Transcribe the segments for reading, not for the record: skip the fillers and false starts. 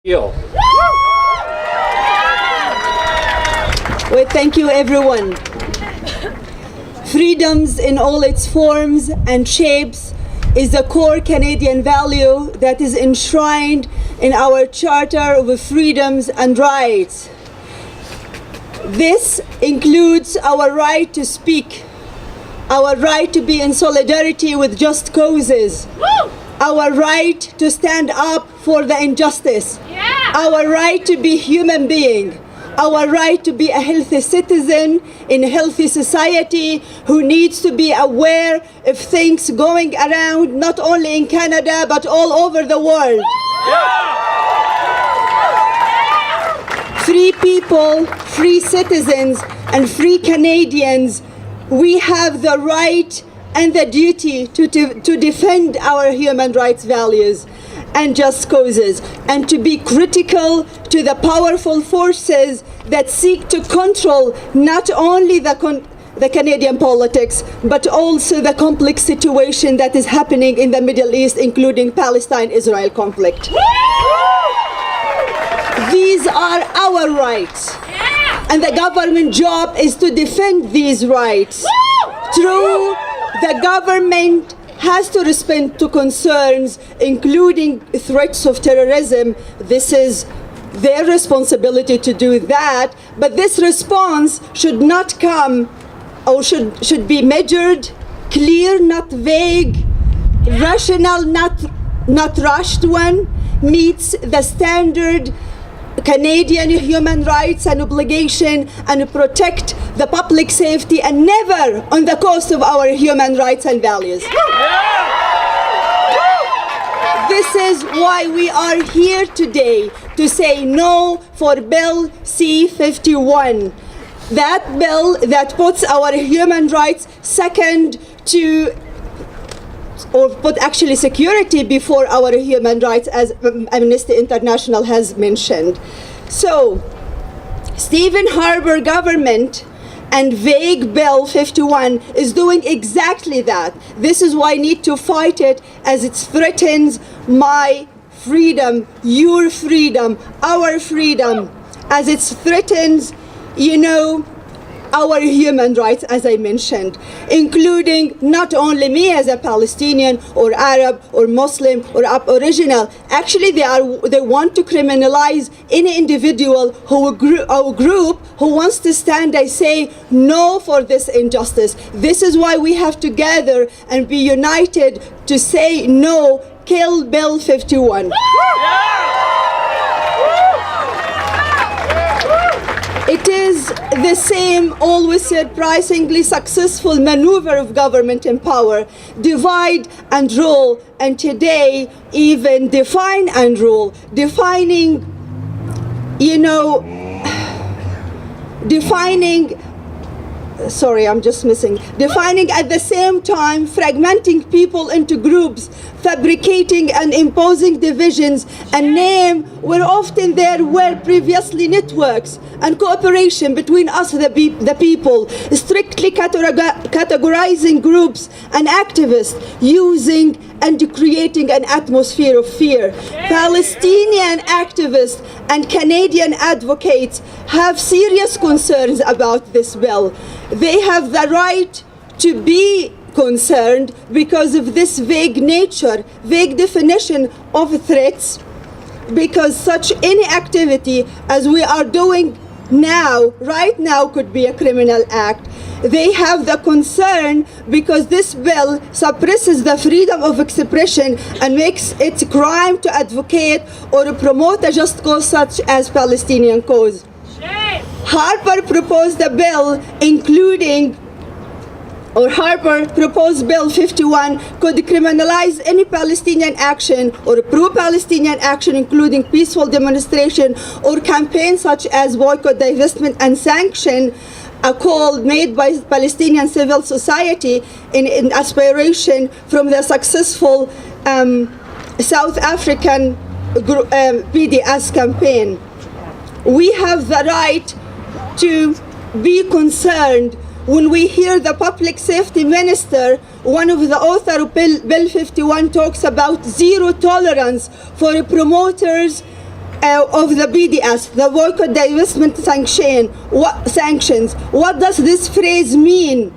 Ageel. Well, thank you, everyone. Freedoms in all its forms and shapes is a core Canadian value that is enshrined in our Charter of Freedoms and Rights. This includes our right to speak, our right to be in solidarity with just causes, our right to stand up for the injustice, our right to be human being, our right to be a healthy citizen in a healthy society who needs to be aware of things going around not only in Canada but all over the world. Free people, free citizens, and free Canadians, we have the right and the duty to defend our human rights values and just causes, and to be critical to the powerful forces that seek to control not only the Canadian politics, but also the complex situation that is happening in the Middle East, including Palestine-Israel conflict. These are our rights, and the government job is to defend these rights. True, the government has to respond to concerns, including threats of terrorism. This is their responsibility to do that, but this response should not come, or should be measured, clear, not vague, rational, not rushed one, meets the standard Canadian human rights and obligation, and protect the public safety, and never on the cost of our human rights and values. This is why we are here today, to say no for Bill C-51. That bill that puts our human rights second to, or put actually security before our human rights, as Amnesty International has mentioned. So, Stephen Harper government and vague Bill 51 is doing exactly that. This is why I need to fight it, as it threatens my freedom, your freedom, our freedom, as it threatens, our human rights, as I mentioned, including not only me as a Palestinian or Arab or Muslim or Aboriginal. Actually, they want to criminalize any individual or group who wants to stand and say no for this injustice. This is why we have to gather and be united to say no, kill Bill 51. It is the same always surprisingly successful maneuver of government in power, divide and rule, and today even define and rule, defining at the same time fragmenting people into groups, fabricating and imposing divisions, and name where often there were previously networks and cooperation between us, the people, strictly categorizing groups and activists, using and creating an atmosphere of fear. Palestinian activists and Canadian advocates have serious concerns about this bill. They have the right to be concerned because of this vague nature, vague definition of threats, because such any activity as we are doing now, right now, could be a criminal act. They have the concern because this bill suppresses the freedom of expression and makes it a crime to advocate or promote a just cause such as Palestinian cause. Harper proposed a bill Harper proposed Bill 51 could criminalize any Palestinian action or pro-Palestinian action, including peaceful demonstration or campaign such as boycott, divestment, and sanction, a call made by Palestinian civil society in aspiration from the successful South African PDS campaign. We have the right to be concerned when we hear the public safety minister, one of the authors of Bill 51, talks about zero tolerance for promoters of the BDS, the boycott, divestment sanctions. What does this phrase mean?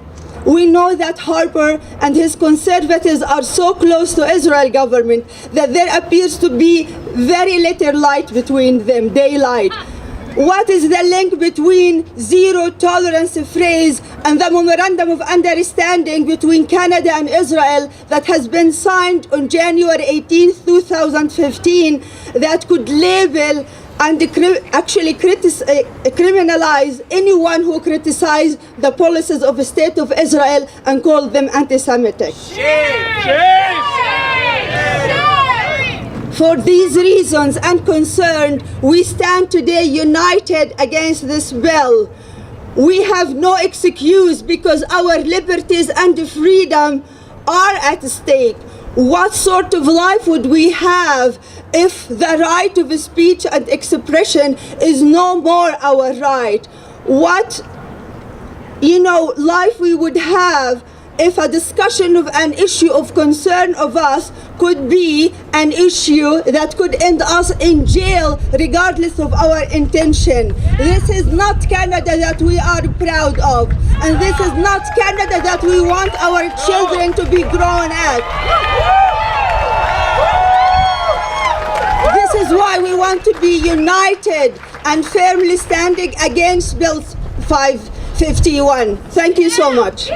We know that Harper and his conservatives are so close to Israel government that there appears to be very little light between them, daylight. What is the link between zero tolerance phrase and the memorandum of understanding between Canada and Israel that has been signed on January 18, 2015 that could label and actually criminalize anyone who criticizes the policies of the State of Israel and call them anti-Semitic. For these reasons and concerned, we stand today united against this bill. We have no excuse because our liberties and freedom are at stake. What sort of life would we have if the right of speech and expression is no more our right? What, life we would have if a discussion of an issue of concern of us could be an issue that could end us in jail regardless of our intention. This is not Canada that we are proud of, and this is not Canada that we want our children to be grown at. This is why we want to be united and firmly standing against Bill 551. Thank you so much.